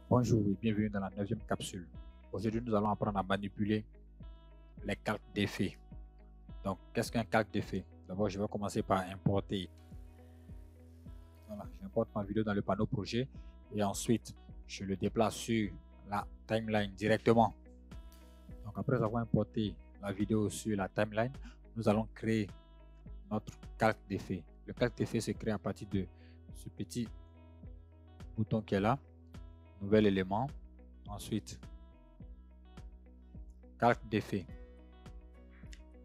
Bonjour et bienvenue dans la 9e capsule. Aujourd'hui, nous allons apprendre à manipuler les calques d'effet. Donc, qu'est-ce qu'un calque d'effet? D'abord, je vais commencer par importer. Voilà, j'importe ma vidéo dans le panneau projet et ensuite, je le déplace sur la timeline directement. Donc, après avoir importé la vidéo sur la timeline, nous allons créer notre calque d'effet. Le calque d'effet se crée à partir de ce petit bouton qui est là, nouvel élément. Ensuite, calque d'effet.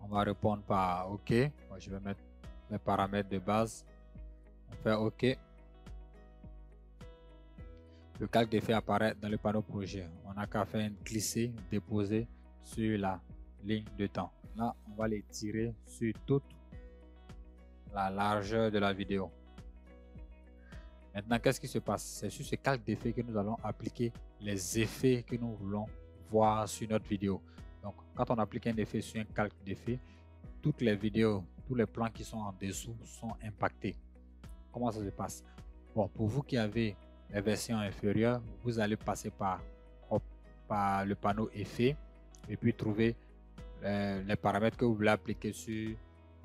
On va répondre par OK. Moi, je vais mettre les paramètres de base. On fait OK. Le calque d'effet apparaît dans le panneau projet. On n'a qu'à faire glisser, déposer sur la ligne de temps. Là, on va les tirer sur toute la largeur de la vidéo. Maintenant, qu'est-ce qui se passe? C'est sur ce calque d'effet que nous allons appliquer les effets que nous voulons voir sur notre vidéo. Donc, quand on applique un effet sur un calque d'effet, toutes les vidéos, tous les plans qui sont en dessous sont impactés. Comment ça se passe? Bon, pour vous qui avez les versions inférieures, vous allez passer par le panneau effet et puis trouver les paramètres que vous voulez appliquer sur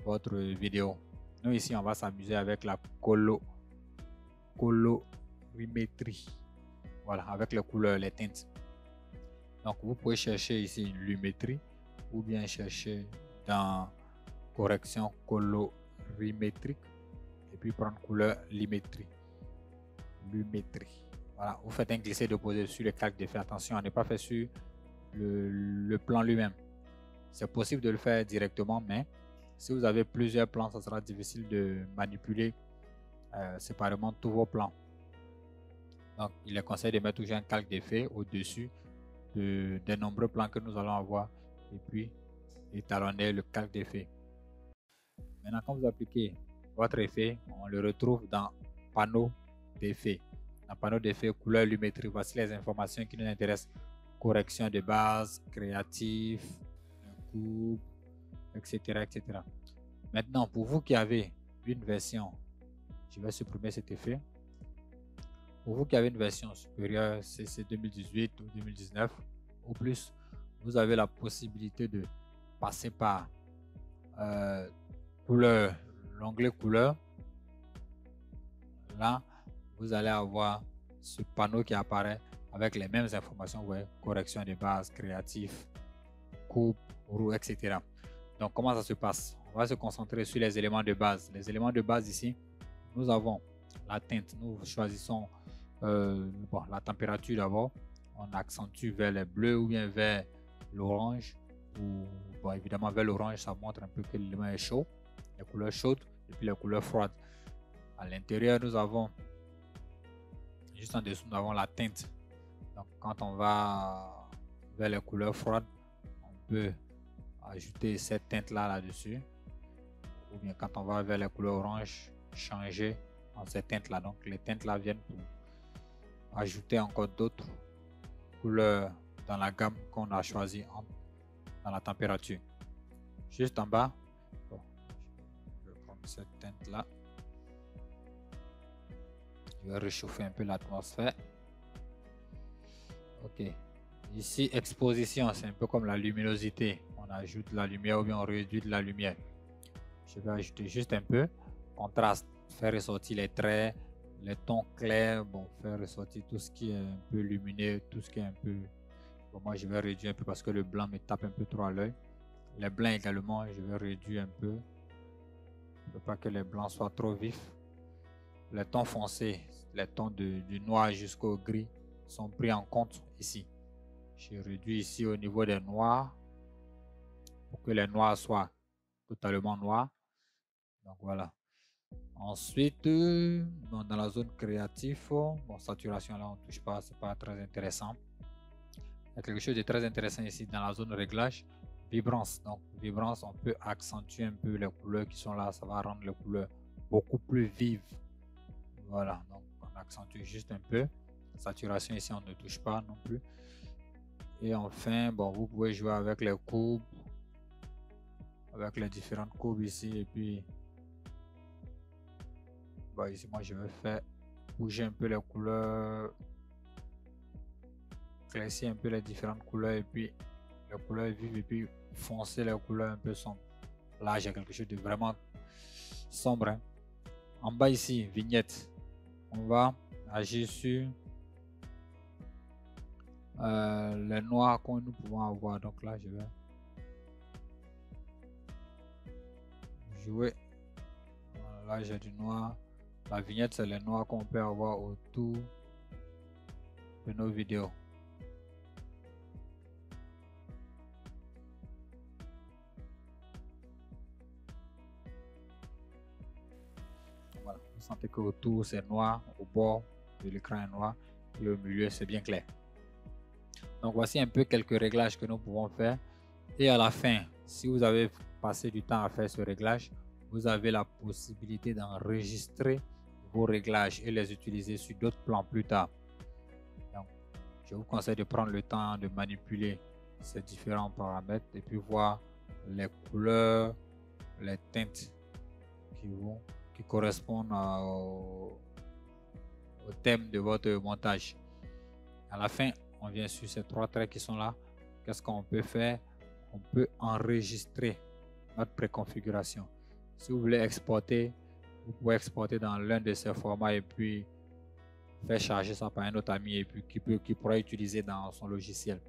votre vidéo. Nous ici, on va s'amuser avec la colorimétrie. Voilà, avec les couleurs, les teintes. Donc, vous pouvez chercher ici une lumétrie ou bien chercher dans correction colorimétrique et puis prendre couleur lumétrie. Voilà, vous faites un glisser déposé sur le calque d'effet. Attention à ne pas faire sur le plan lui-même. C'est possible de le faire directement, mais si vous avez plusieurs plans, ça sera difficile de manipuler séparément tous vos plans. Donc, il est conseillé de mettre toujours un calque d'effet au-dessus des nombreux plans que nous allons avoir et puis étalonner le calque d'effet. Maintenant, quand vous appliquez votre effet, on le retrouve dans panneau d'effet. Dans panneau d'effet, couleur, lumétrie, voici les informations qui nous intéressent. Correction de base, créatif, coupe, etc., etc. Maintenant, pour vous qui avez une version, je vais supprimer cet effet. Pour vous qui avez une version supérieure, CC 2018 ou 2019 ou plus, vous avez la possibilité de passer par couleur, l'onglet couleur. Là, vous allez avoir ce panneau qui apparaît avec les mêmes informations, vous voyez, correction de base, créatif, coupe, roue, etc. Donc, comment ça se passe? On va se concentrer sur les éléments de base. Les éléments de base ici, nous avons la teinte. Nous choisissons la température d'abord. On accentue vers les bleus ou bien vers l'orange. Bon, évidemment, vers l'orange, ça montre un peu que l'élément est chaud. Les couleurs chaudes et puis les couleurs froides. À l'intérieur, nous avons, juste en dessous, nous avons la teinte. Donc, quand on va vers les couleurs froides, on peut ajouter cette teinte là-dessus. Ou bien quand on va vers les couleurs orange, changer en ces teintes là. Donc, les teintes là viennent pour ajouter encore d'autres couleurs dans la gamme qu'on a choisi dans la température. Juste en bas, bon, je vais prendre cette teinte là. Je vais réchauffer un peu l'atmosphère. Ok. Ici, exposition, c'est un peu comme la luminosité. On ajoute de la lumière ou bien on réduit de la lumière. Je vais ajouter juste un peu. Contraste, faire ressortir les traits, les tons clairs. Bon, faire ressortir tout ce qui est un peu lumineux, tout ce qui est un peu... Bon, moi, je vais réduire un peu parce que le blanc me tape un peu trop à l'œil. Les blancs également, je vais réduire un peu. Je ne veux pas que les blancs soient trop vifs. Les tons foncés, les tons du noir jusqu'au gris sont pris en compte ici. Je réduis ici au niveau des noirs pour que les noirs soient totalement noirs. Donc voilà. Ensuite, dans la zone créative, bon, saturation là on ne touche pas, c'est pas très intéressant. Il y a quelque chose de très intéressant ici dans la zone réglage, vibrance. Donc vibrance, on peut accentuer un peu les couleurs qui sont là, ça va rendre les couleurs beaucoup plus vives. Voilà, donc on accentue juste un peu. Saturation ici on ne touche pas non plus. Et enfin, bon, vous pouvez jouer avec les courbes, avec les différentes courbes ici et puis bon, ici moi je vais faire bouger un peu les couleurs éclaircir un peu les différentes couleurs et puis les couleurs vives et puis foncer les couleurs un peu sombres. Là, j'ai quelque chose de vraiment sombre. Hein. En bas ici, vignette. On va agir sur les noirs que nous pouvons avoir. Donc là, je vais jouer. Là, j'ai du noir. La vignette, c'est les noirs qu'on peut avoir autour de nos vidéos. Voilà. Vous sentez que autour, c'est noir. Au bord de l'écran est noir. Et au milieu, c'est bien clair. Donc, voici un peu quelques réglages que nous pouvons faire. Et à la fin, si vous avez passé du temps à faire ce réglage, vous avez la possibilité d'enregistrer vos réglages et les utiliser sur d'autres plans plus tard. Donc, je vous conseille de prendre le temps de manipuler ces différents paramètres et puis voir les couleurs, les teintes qui correspondent au thème de votre montage. À la fin, on vient sur ces trois traits qui sont là. Qu'est-ce qu'on peut faire? On peut enregistrer notre préconfiguration. Si vous voulez exporter, vous pouvez exporter dans l'un de ces formats et puis faire charger ça par un autre ami et puis qui pourra utiliser dans son logiciel.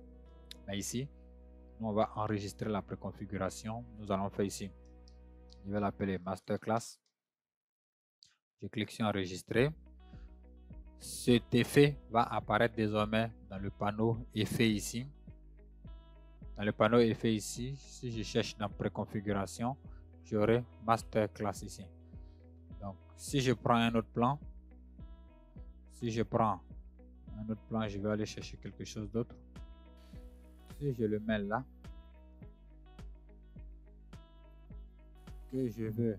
Mais ici, nous on va enregistrer la préconfiguration. Nous allons faire ici. Je vais l'appeler Masterclass. Je clique sur enregistrer. Cet effet va apparaître désormais dans le panneau effet ici. Dans le panneau effet ici, si je cherche dans préconfiguration, j'aurai Masterclass ici. Donc, si je prends un autre plan, je vais aller chercher quelque chose d'autre. Si je le mets là, que je veux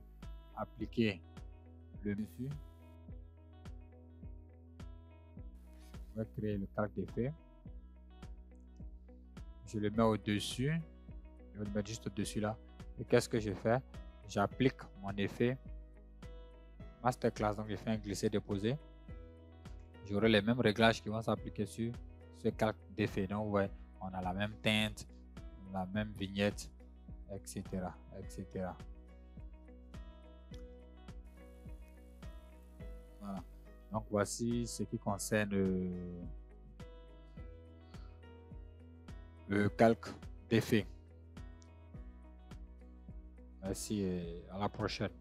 appliquer le dessus, je vais créer le calque d'effet. Je le mets au-dessus. Je vais le mettre juste au-dessus là. Et qu'est-ce que je fais? J'applique mon effet Masterclass. Donc, je fais un glisser-déposer. J'aurai les mêmes réglages qui vont s'appliquer sur ce calque d'effet. Donc, ouais, on a la même teinte, la même vignette, etc. etc. Voilà. Donc, voici ce qui concerne le calque d'effet. Merci et à la prochaine.